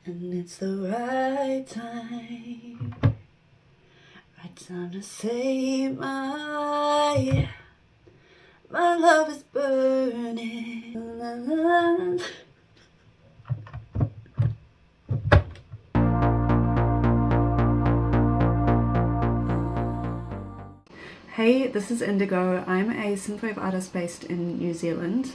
And it's the right time to say my love is burning. La, la, la. Hey, this is Indigo. I'm a synthwave artist based in New Zealand.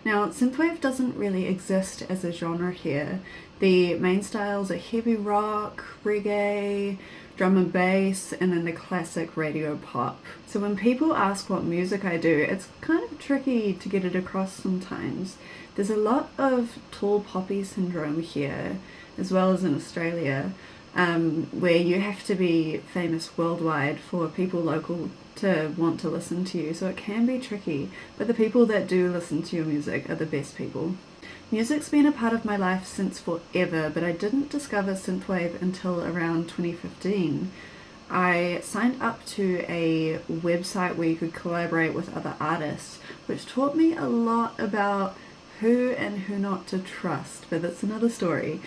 Now, synthwave doesn't really exist as a genre here. The main styles are heavy rock, reggae, drum and bass, and then the classic radio pop. So when people ask what music I do, it's kind of tricky to get it across sometimes. There's a lot of tall poppy syndrome here, as well as in Australia, where you have to be famous worldwide for people local to want to listen to you, so it can be tricky, but the people that do listen to your music are the best people. Music's been a part of my life since forever, but I didn't discover synthwave until around 2015. I signed up to a website where you could collaborate with other artists, which taught me a lot about who and who not to trust, but that's another story.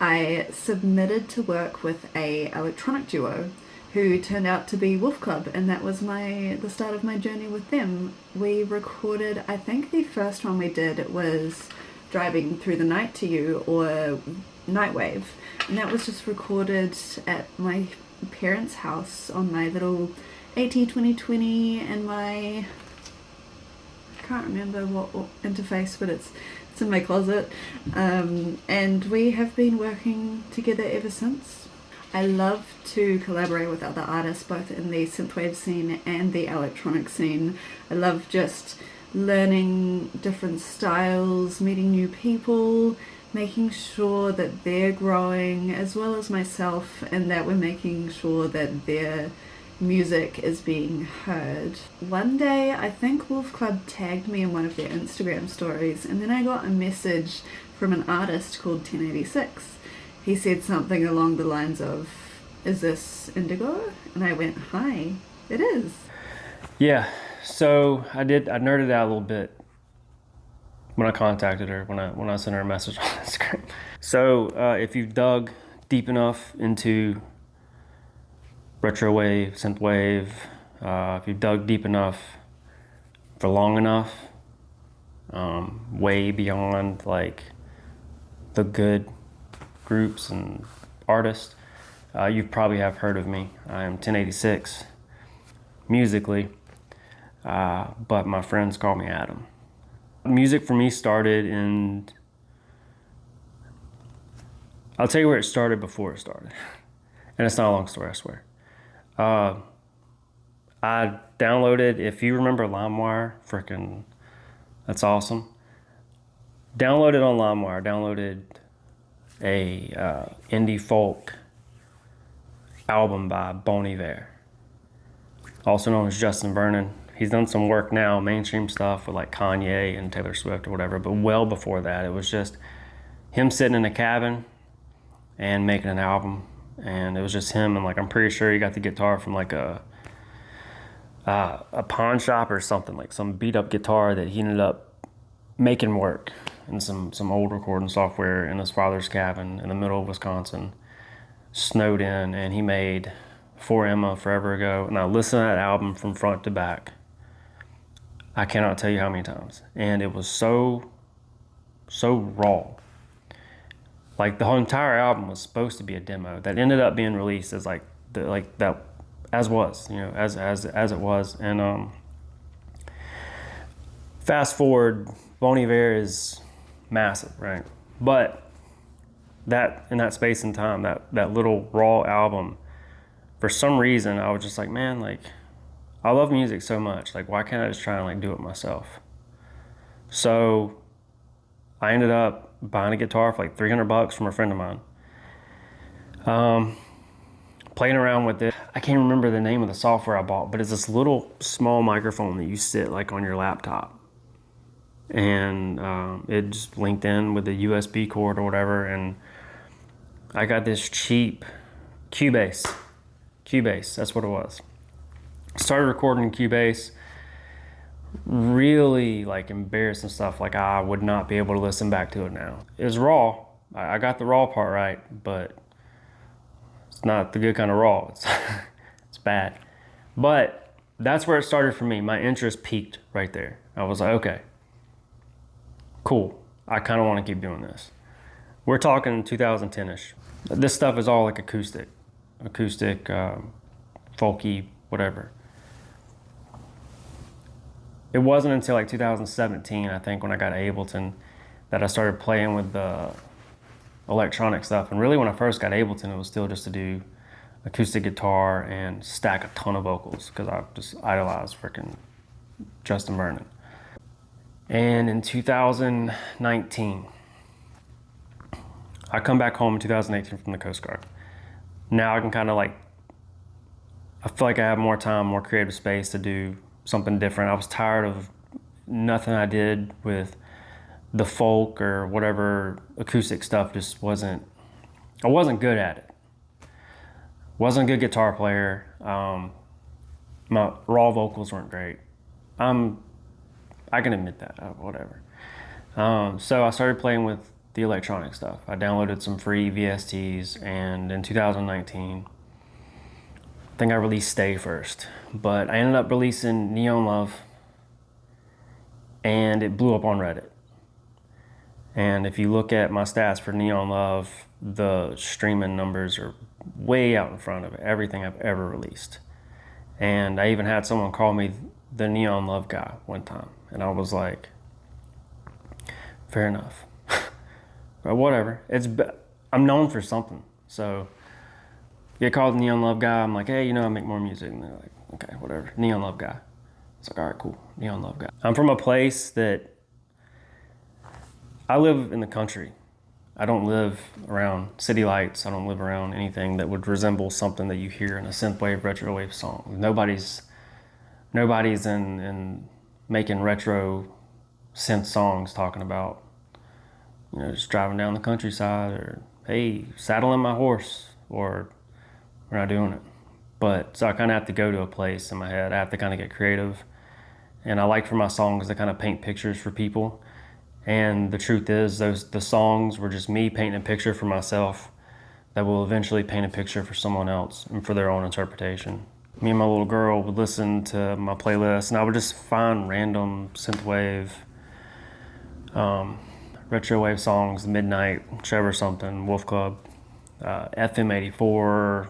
I submitted to work with a electronic duo who turned out to be Wolf Club, and that was the start of my journey with them. We recorded, I think the first one we did was Driving Through the Night to You, or Nightwave, and that was just recorded at my parents' house on my little AT2020 and my, I can't remember what interface, but it's in my closet, and we have been working together ever since. I love to collaborate with other artists, both in the synthwave scene and the electronic scene. I love just learning different styles, meeting new people, making sure that they're growing as well as myself, and that we're making sure that their music is being heard. One day, I think Wolf Club tagged me in one of their Instagram stories, and then I got a message from an artist called 1086. He said something along the lines of, "Is this Indigo?" And I went, "Hi, it is." Yeah, so I nerded out a little bit when I contacted her, when I sent her a message on Instagram. So if you've dug deep enough into retrowave, synthwave, if you've dug deep enough for long enough, way beyond like the good groups and artists, you probably have heard of me. I am 1086 musically, but my friends call me Adam. Music for me started I'll tell you where it started before it started. And it's not a long story, I swear. I downloaded, if you remember LimeWire, frickin', that's awesome. Downloaded on LimeWire, downloaded a indie folk album by Bon Iver, also known as Justin Vernon. He's done some work now, mainstream stuff with like Kanye and Taylor Swift or whatever, but well before that, it was just him sitting in a cabin and making an album, and it was just him, and like I'm pretty sure he got the guitar from like a pawn shop or something, like some beat up guitar that he ended up making work in some old recording software in his father's cabin in the middle of Wisconsin, snowed in, and he made For Emma Forever Ago. And I listened to that album from front to back, I cannot tell you how many times, and it was so raw. Like the whole entire album was supposed to be a demo that ended up being released as like that as was, as it was. And fast forward, Bon Iver is massive, right? But that in that space and time, that little raw album, for some reason I was just like, man, like I love music so much, like why can't I just try and like do it myself? So I ended up buying a guitar for like $300 from a friend of mine, playing around with it. I can't remember the name of the software I bought, but it's this little small microphone that you sit like on your laptop, and it just linked in with the USB cord or whatever, and I got this cheap Cubase, that's what it was. Started recording Cubase, really like embarrassing stuff, like I would not be able to listen back to it now. It was raw, I got the raw part right, but it's not the good kind of raw. It's bad. But that's where it started for me. My interest peaked right there. I was like, okay, cool. I kind of want to keep doing this. We're talking 2010-ish. This stuff is all like acoustic, folky, whatever. It wasn't until like 2017, I think, when I got Ableton that I started playing with the electronic stuff. And really when I first got Ableton, it was still just to do acoustic guitar and stack a ton of vocals because I just idolized freaking Justin Vernon. And in 2019, I come back home in 2018 from the Coast Guard. Now I can kind of like, I feel like I have more time, more creative space to do something different. I was tired of nothing I did with the folk or whatever acoustic stuff just wasn't, I wasn't good at it. Wasn't a good guitar player. My raw vocals weren't great. I can admit that, whatever. So I started playing with the electronic stuff. I downloaded some free VSTs, and in 2019, I think I released Stay first, but I ended up releasing Neon Love, and it blew up on Reddit. And if you look at my stats for Neon Love, the streaming numbers are way out in front of everything I've ever released. And I even had someone call me the Neon Love guy one time, and I was like, fair enough. But whatever, I'm known for something. So get called the Neon Love guy, I'm like, hey, I make more music. And they're like, okay, whatever, Neon Love guy. It's like, all right, cool, Neon Love guy. I'm from a place that I live in the country. I don't live around city lights. I don't live around anything that would resemble something that you hear in a synthwave, retrowave song. Nobody's in making retro synth songs talking about, just driving down the countryside or, hey, saddling my horse, or we're not doing it. But so I kind of have to go to a place in my head. I have to kind of get creative. And I like for my songs to kind of paint pictures for people. And the truth is, the songs were just me painting a picture for myself that will eventually paint a picture for someone else and for their own interpretation. Me and my little girl would listen to my playlist, and I would just find random synthwave, retrowave songs, Midnight, Trevor something, Wolf Club, FM84.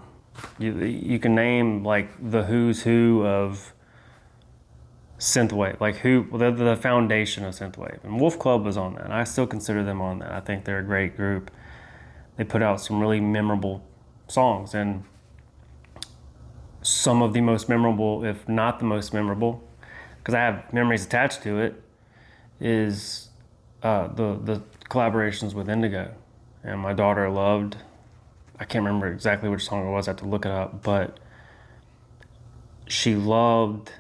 You can name like the who's who of synthwave, like the foundation of synthwave. And Wolf Club was on that, and I still consider them on that. I think they're a great group. They put out some really memorable songs, and some of the most memorable, if not the most memorable, because I have memories attached to it, is the collaborations with INDIGO. And my daughter loved, I can't remember exactly which song it was, I have to look it up, but she loved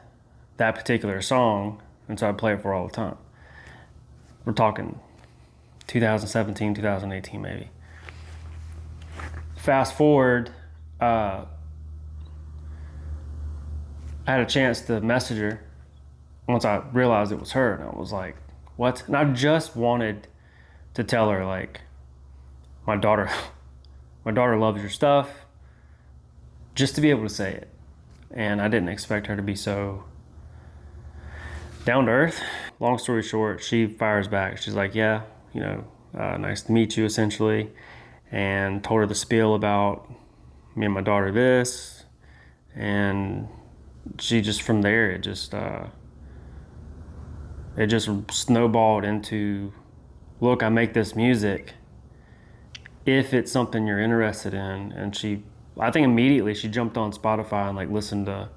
that particular song, and so I play it for her all the time. We're talking 2017, 2018 maybe. Fast forward, I had a chance to message her once I realized it was her, and I was like, what? And I just wanted to tell her, like, my daughter loves your stuff, just to be able to say it. And I didn't expect her to be so down to earth. Long story short, she fires back. She's like, yeah, nice to meet you, essentially. And told her the spiel about me and my daughter this. And she just, from there, it just snowballed into, look, I make this music if it's something you're interested in. And I think immediately she jumped on Spotify and like listened to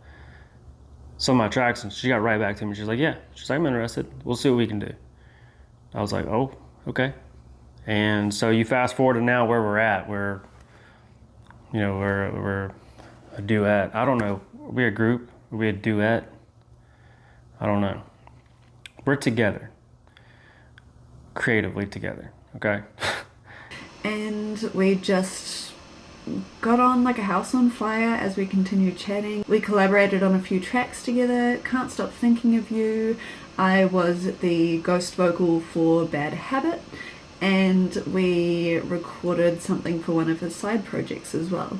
some of my tracks, and she got right back to me. She's like, yeah, I'm interested. We'll see what we can do. I was like, oh, okay. And so you fast forward to now where we're at, where, we're a duet. I don't know. Are we a group? Are we a duet? I don't know. We're together. Creatively together, okay? And we just got on like a house on fire as we continued chatting. We collaborated on a few tracks together. Can't Stop Thinking of You. I was the ghost vocal for Bad Habit, and we recorded something for one of his side projects as well.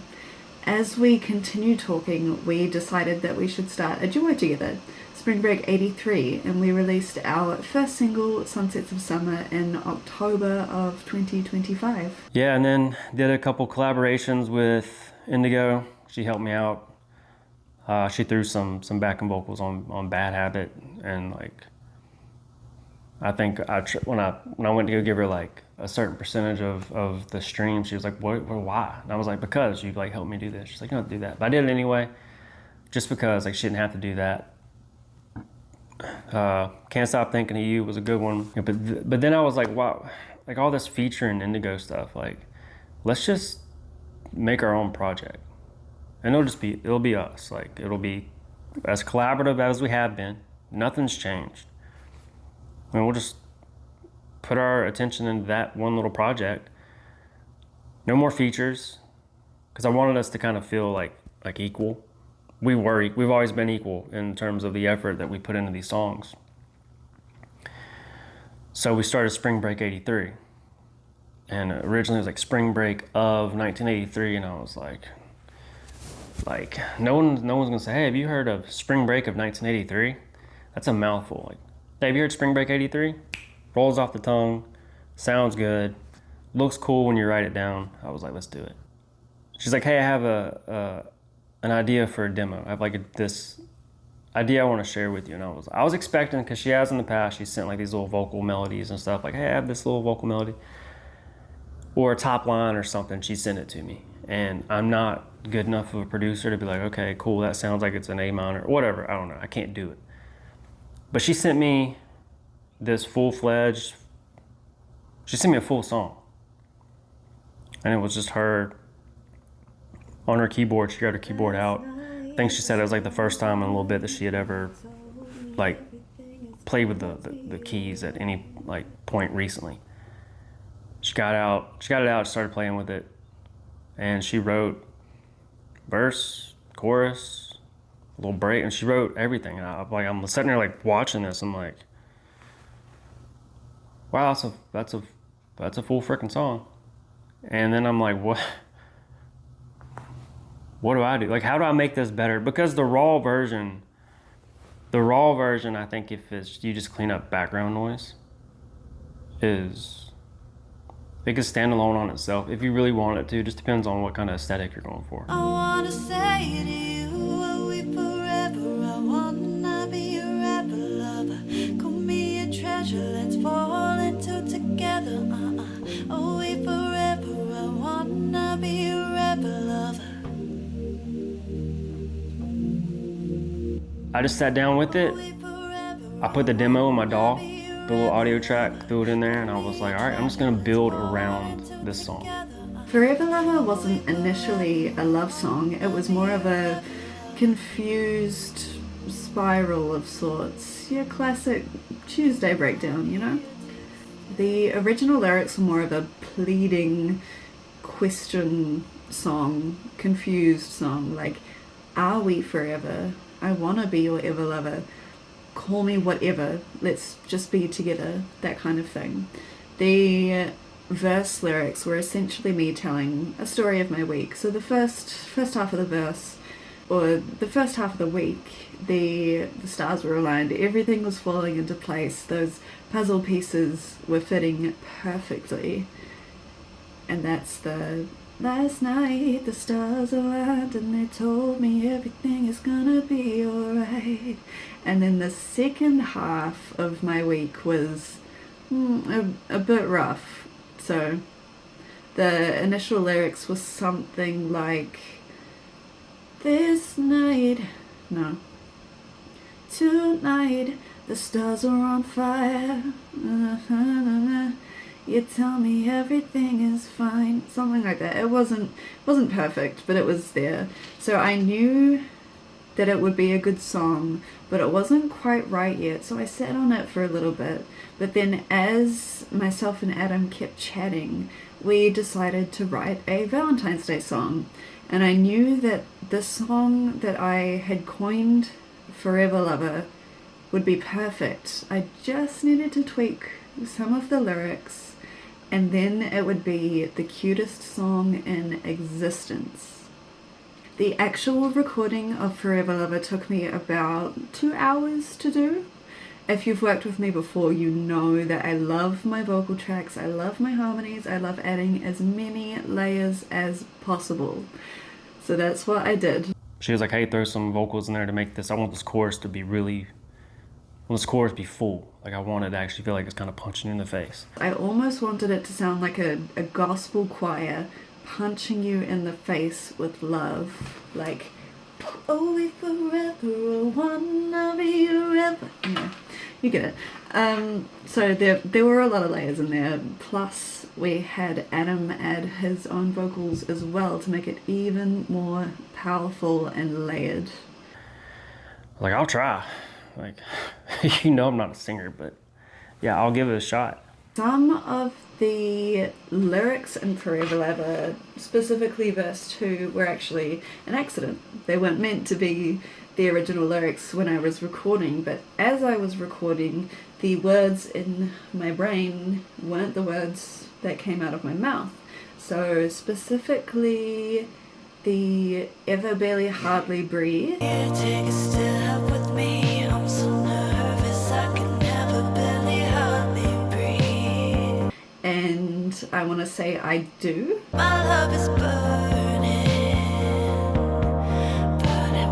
As we continued talking, we decided that we should start a duo together, Spring Break 83, and we released our first single, Sunsets of Summer, in October of 2025. Yeah, and then did a couple collaborations with INDIGO. She helped me out. She threw some backing vocals on Bad Habit, and like I think when I went to go give her like a certain percentage of the stream, she was like, "What? Why?" And I was like, "Because you like helped me do this." She's like, "You don't do that," but I did it anyway, just because like she didn't have to do that. Can't Stop Thinking of You was a good one, but then I was like, wow, like all this featuring INDIGO stuff, like let's just make our own project, and it'll be us, like it'll be as collaborative as we have been. Nothing's changed. I mean, we'll just put our attention into that one little project. No more features, because I wanted us to kind of feel like equal. We've always been equal in terms of the effort that we put into these songs. So we started Spring Break 83. And originally it was like Spring Break of 1983, and I was like no one's gonna say, "Hey, have you heard of Spring Break of 1983? That's a mouthful. Like, hey, have you heard Spring Break 83? Rolls off the tongue, sounds good, looks cool when you write it down. I was like, let's do it. She's like, hey, I have an idea for a demo. I have this idea I want to share with you. And I was expecting, because she has in the past, she sent like these little vocal melodies and stuff, like, hey, I have this little vocal melody or a top line or something. She sent it to me, and I'm not good enough of a producer to be like, okay, cool, that sounds like it's an A minor or whatever. I don't know, I can't do it. But she sent me this she sent me a full song, and it was just her on her keyboard. She got her keyboard out. I think she said it was like the first time in a little bit that she had ever like played with the keys at any like point recently. She got it out, started playing with it, and she wrote verse, chorus, a little break, and she wrote everything. And I'm sitting there like watching this. I'm like, wow, that's a full freaking song. And then I'm like, what do I do? Like, how do I make this better? Because the raw version, I think if you just clean up background noise, it can stand alone on itself if you really want it to. It just depends on what kind of aesthetic you're going for. I wanna say to you, are we forever? I wanna be a rapper lover. Call me a treasure, let's fall into together. Are we forever? I wanna be a rapper lover. I just sat down with it. I put the demo in my DAW, the little audio track, threw it in there, and I was like, all right, I'm just gonna build around this song. Forever Lover wasn't initially a love song. It was more of a confused spiral of sorts. Your classic Tuesday breakdown, you know? The original lyrics were more of a pleading question song, confused song, like, are we forever? I wanna be your ever lover. Call me whatever. Let's just be together. That kind of thing. The verse lyrics were essentially me telling a story of my week. So the first half of the verse, or the first half of the week, the stars were aligned. Everything was falling into place. Those puzzle pieces were fitting perfectly. And that's the last night the stars aligned and they told me everything is gonna be alright. And then the second half of my week was a bit rough. So the initial lyrics was something like, tonight the stars are on fire. You tell me everything is fine. Something like that. It wasn't perfect, but it was there. So I knew that it would be a good song, but it wasn't quite right yet. So I sat on it for a little bit. But then as myself and Adam kept chatting, we decided to write a Valentine's Day song. And I knew that the song that I had coined, Forever Lover, would be perfect. I just needed to tweak some of the lyrics and then it would be the cutest song in existence. The actual recording of Forever Lover took me about 2 hours to do. If you've worked with me before, you know that I love my vocal tracks, I love my harmonies, I love adding as many layers as possible. So that's what I did. She was like, hey, throw some vocals in there to make this. I want this chorus to be really, this chorus be full. Like I want it to actually feel like it's kind of punching you in the face. I almost wanted it to sound like a gospel choir punching you in the face with love. Like, oh, we forever wanna be forever. You get it. So there were a lot of layers in there. Plus we had Adam add his own vocals as well to make it even more powerful and layered. Like, I'll try. Like, you know I'm not a singer, but yeah, I'll give it a shot. Some of the lyrics in Forever Lover, specifically verse 2, were actually an accident. They weren't meant to be the original lyrics when I was recording, but as I was recording, the words in my brain weren't the words that came out of my mouth. So specifically the ever barely hardly breathe. Yeah, take a step with me. I'm so nervous, I can never barely hardly breathe. And I want to say I do. My love is burning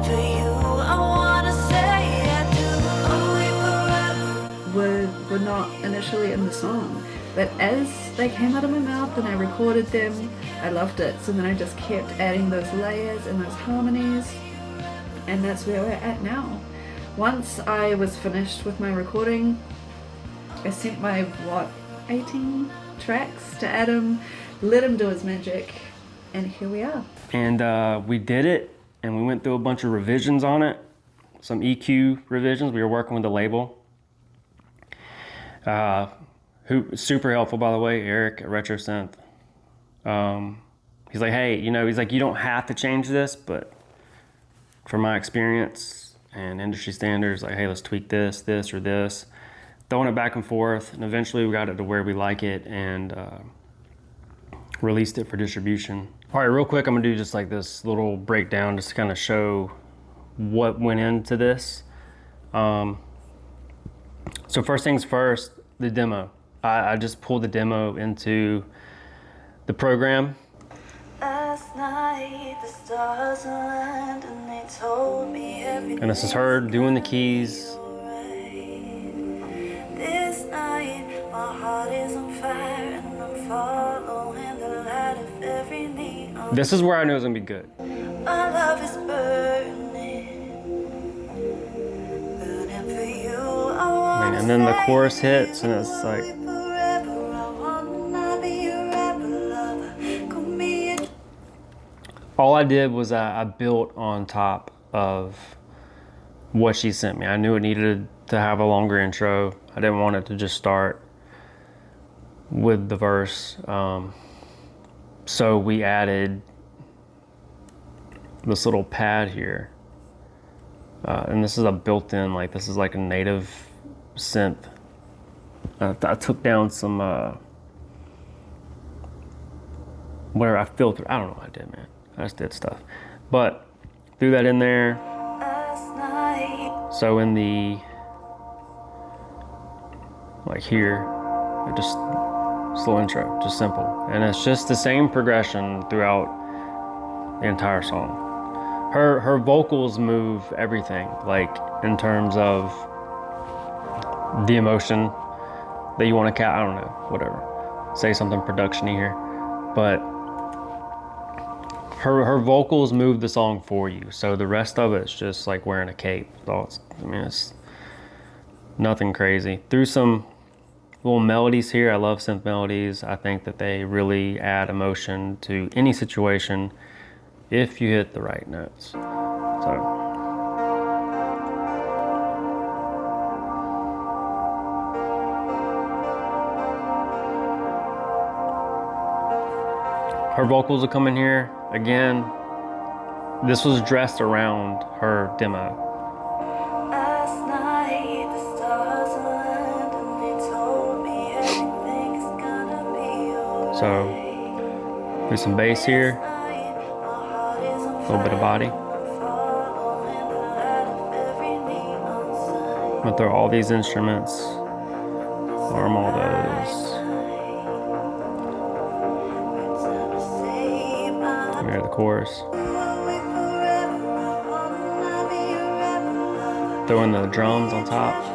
for you. I wanna say I do. Oh, Were not initially in the song, but as they came out of my mouth and I recorded them, I loved it. So then I just kept adding those layers and those harmonies, and that's where we're at now. Once I was finished with my recording, I sent my 18 tracks to Adam, let him do his magic, and here we are. And we did it, and we went through a bunch of revisions on it, some EQ revisions. We were working with the label. Who super helpful, by the way, Eric at Retro Synth. He's like, hey, he's like, you don't have to change this, but from my experience and industry standards, like, hey, let's tweak this, or this. Throwing it back and forth, and eventually we got it to where we like it and released it for distribution. All right, real quick, I'm gonna do just like this little breakdown just to kind of show what went into this. So first things first, the demo. I just pulled the demo into the program. last night the stars aligned and they told me everything. And this is her doing the keys. This night my heart is on fire and I'm following the light of every neon. This is where I knew it was gonna be good. My love is burning for you. And then the chorus hits and it's like, all I did was I built on top of what she sent me. I knew it needed to have a longer intro. I didn't want it to just start with the verse. So we added this little pad here. And this is a built-in, like this is like a native synth. I took down some, where I filtered, I don't know what I did, man. I just did stuff. But threw that in there. So in the, like here, just slow intro, just simple. And it's just the same progression throughout the entire song. Her vocals move everything, like in terms of the emotion that you want to I don't know, whatever. Say something production-y here. But her vocals move the song for you, so the rest of it's just like wearing a cape. It's nothing crazy. Threw some little melodies here. I love synth melodies. I think that they really add emotion to any situation if you hit the right notes. So. Her vocals will come in here. Again, this was dressed around her demo. Last night the stars aligned and they told me everything's gonna be So there's some bass here, a little bit of body. I'm gonna throw all these instruments, arm all those. Here's the chorus. Throwing the drums on top.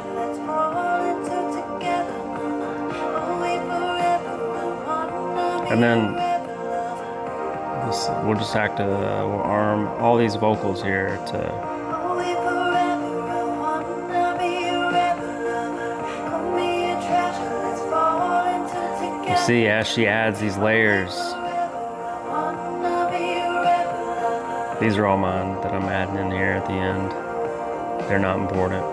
And then we'll just have to we'll arm all these vocals here to. You see, as she adds these layers, these are all mine that I'm adding in here at the end. They're not important.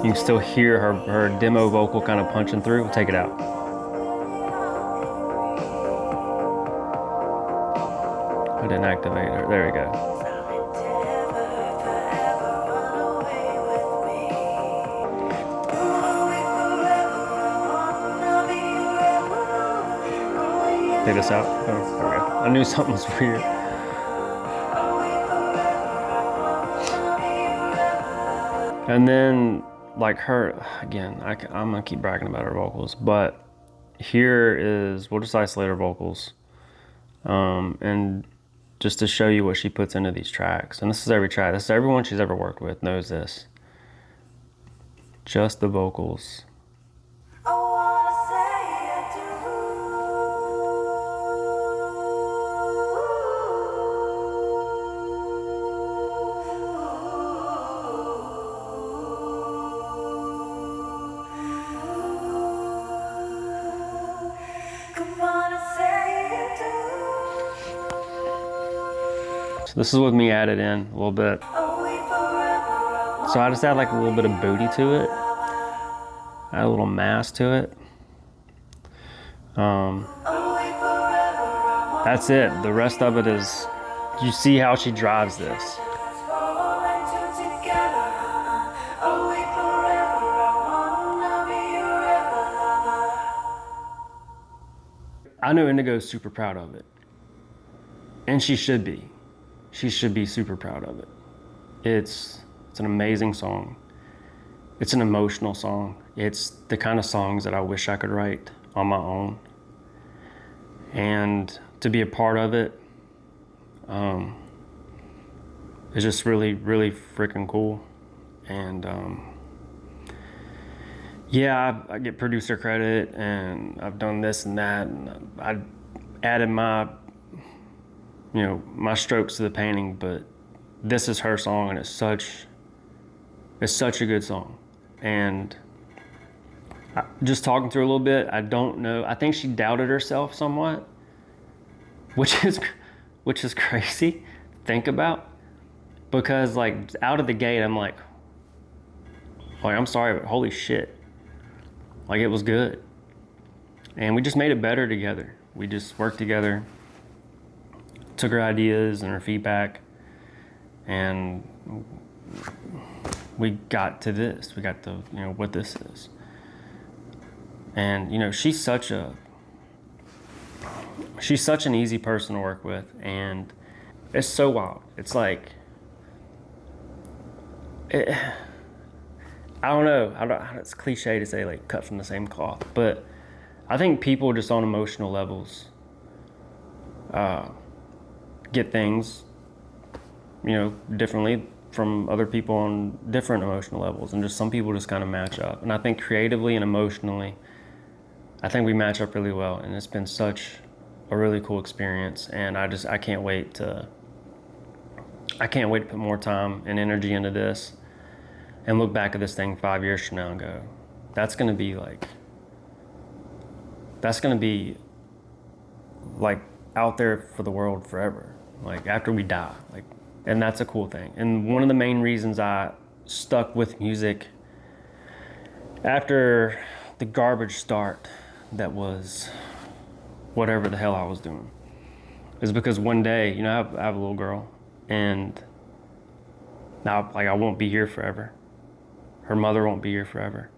You can still hear her demo vocal kind of punching through. We'll take it out. I didn't activate her. There we go. Take this out. Oh, there we go. I knew something was weird. And then, like her, again, I'm gonna keep bragging about her vocals, but here is, we'll just isolate her vocals. And just to show you what she puts into these tracks. And this is every track. This is everyone she's ever worked with knows this. Just the vocals. So this is with me added in a little bit. So I just add like a little bit of booty to it. Add a little mass to it. That's it. The rest of it is, you see how she drives this. I know Indigo's super proud of it. And she should be. She should be super proud of it. It's an amazing song. It's an emotional song. It's the kind of songs that I wish I could write on my own. And to be a part of it, is just really, really freaking cool. And yeah, I get producer credit, and I've done this and that, and I added my strokes to the painting, but this is her song, and it's such a good song. And just talking through a little bit, I don't know, I think she doubted herself somewhat, which is crazy to think about, because like out of the gate, I'm like I'm sorry, but holy shit, like it was good. And we just made it better together. We just worked together, took her ideas and her feedback, and we got to this. We got to, what this is. And, she's such an easy person to work with, and it's so wild. It's like, I don't know, it's cliche to say like cut from the same cloth, but I think people just on emotional levels get things, differently from other people on different emotional levels, and just some people just kind of match up. And I think creatively and emotionally, I think we match up really well, and it's been such a really cool experience. And I can't wait to put more time and energy into this and look back at this thing 5 years from now and go, that's gonna be like out there for the world forever, like after we die, like. And that's a cool thing. And one of the main reasons I stuck with music after the garbage start that was whatever the hell I was doing is because one day, I have a little girl, and now I won't be here forever. Her mother won't be here forever.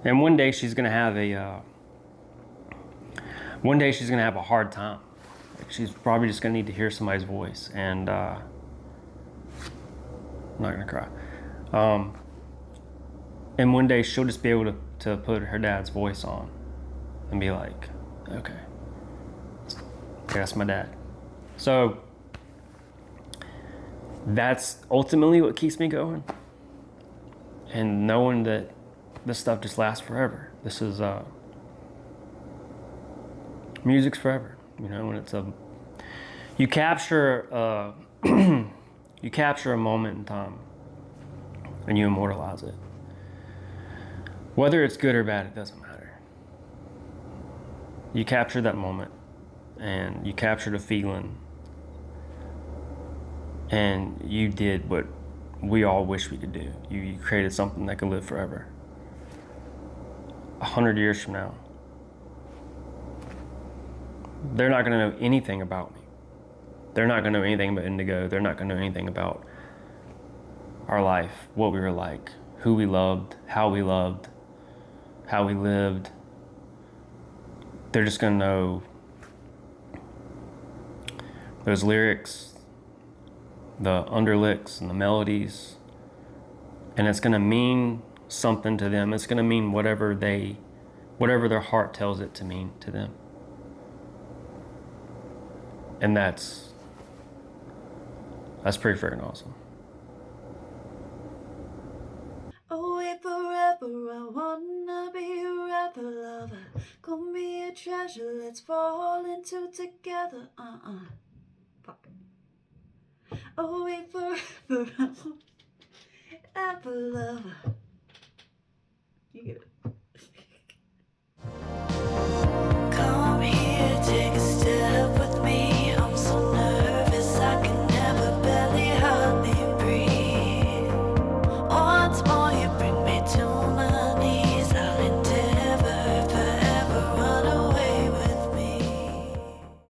And one day she's gonna have one day she's gonna have a hard time. Like, she's probably just gonna need to hear somebody's voice, and I'm not gonna cry. And one day she'll just be able to put her dad's voice on and be like, okay, that's my dad. So that's ultimately what keeps me going. And knowing that this stuff just lasts forever. This is, music's forever. You know, when it's you capture you capture a moment in time and you immortalize it. Whether it's good or bad, it doesn't matter. You capture that moment and you captured a feeling, and you did what we all wish we could do. You created something that could live forever. 100 years from now, they're not gonna know anything about me. They're not gonna know anything about Indigo. They're not gonna know anything about our life, what we were like, who we loved, how we lived. They're just gonna know those lyrics, the underlicks and the melodies, and it's gonna mean something to them. It's gonna mean whatever their heart tells it to mean to them. And that's pretty freaking awesome. Oh, wait forever, I wanna be your ever lover. Call me a treasure, let's fall into together. Fuck. Oh, wait forever, I want ever lover. You get it.